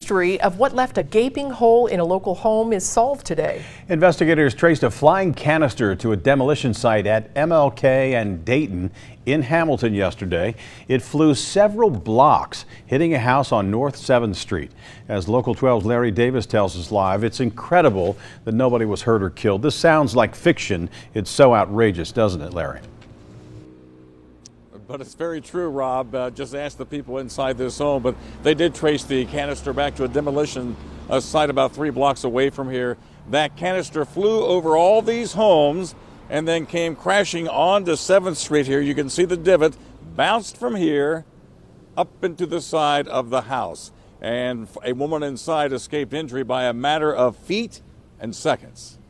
Mystery of what left a gaping hole in a local home is solved today. Investigators traced a flying canister to a demolition site at MLK and Dayton in Hamilton yesterday. It flew several blocks, hitting a house on North 7th Street. As Local 12's Larry Davis tells us live, it's incredible that nobody was hurt or killed. This sounds like fiction. It's so outrageous, doesn't it, Larry? But it's very true, Rob. Just ask the people inside this home. But they did trace the canister back to a demolition site about 3 blocks away from here. That canister flew over all these homes and then came crashing onto 7th Street here. You can see the divot, bounced from here up into the side of the house. And a woman inside escaped injury by a matter of feet and seconds.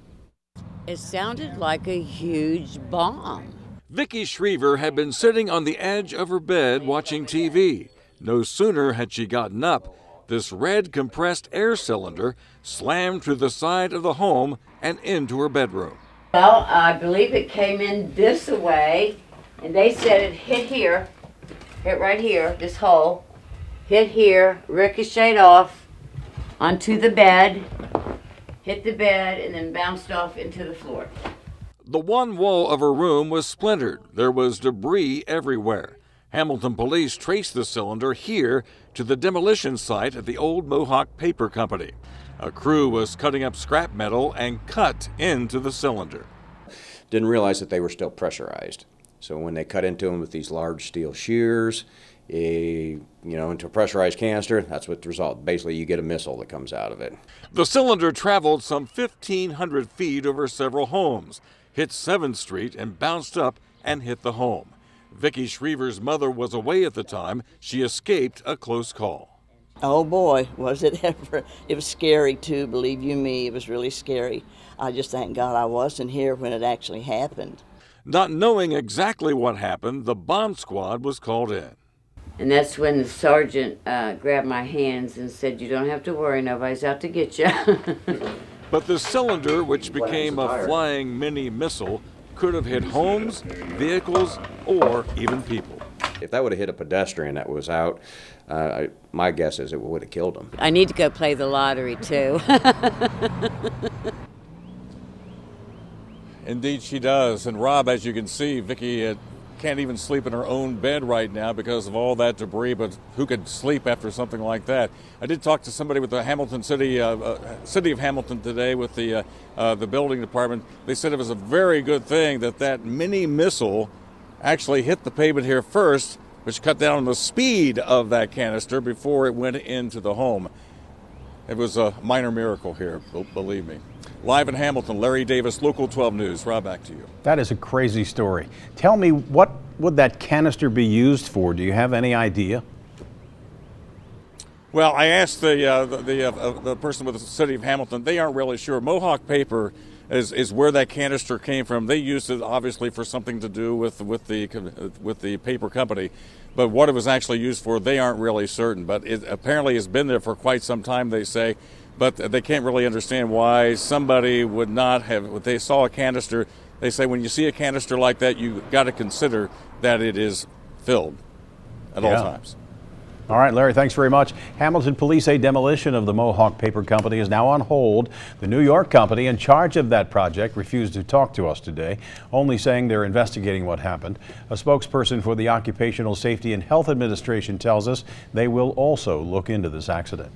It sounded like a huge bomb. Vicki Schriever had been sitting on the edge of her bed watching TV. No sooner had she gotten up, this red compressed air cylinder slammed through the side of the home and into her bedroom. Well, I believe it came in this way, and they said it hit here, hit right here, this hole, hit here, ricocheted off onto the bed, hit the bed, and then bounced off into the floor. The one wall of her room was splintered. There was debris everywhere. Hamilton police traced the cylinder here to the demolition site at the old Mohawk Paper Company. A crew was cutting up scrap metal and cut into the cylinder. Didn't realize that they were still pressurized. So when they cut into them with these large steel shears, into a pressurized canister, that's what the result. Basically, you get a missile that comes out of it. The cylinder traveled some 1,500 feet over several homes, hit 7th Street and bounced up and hit the home. Vicki Schriever's mother was away at the time. She escaped a close call. Oh boy, was it ever. It was scary too, believe you me, it was really scary. I just thank God I wasn't here when it actually happened. Not knowing exactly what happened, the bomb squad was called in. And that's when the sergeant grabbed my hands and said, "You don't have to worry, nobody's out to get you." But the cylinder, which became a flying mini missile, could have hit homes, vehicles, or even people. If that would have hit a pedestrian that was out, my guess is it would have killed him. I need to go play the lottery, too. Indeed, she does. And Rob, as you can see, Vicki can't even sleep in her own bed right now because of all that debris, but who could sleep after something like that? I did talk to somebody with the Hamilton City of Hamilton today with the building department. They said it was a very good thing that mini missile actually hit the pavement here first, which cut down on the speed of that canister before it went into the home. It was a minor miracle here, believe me. Live in Hamilton, Larry Davis, Local 12 News. Rob, back to you. That is a crazy story. Tell me, what would that canister be used for? Do you have any idea? Well, I asked the person with the city of Hamilton. They aren't really sure. Mohawk Paper is where that canister came from. They used it obviously for something to do with the paper company, but what it was actually used for, they aren't really certain. But it apparently has been there for quite some time, they say. But they can't really understand why somebody would not have. If they saw a canister, they say when you see a canister like that, you got to consider that it is filled at all times. All right, Larry, thanks very much. Hamilton police say demolition of the Mohawk Paper Company is now on hold. The New York company in charge of that project refused to talk to us today, only saying they're investigating what happened. A spokesperson for the Occupational Safety and Health Administration tells us they will also look into this accident.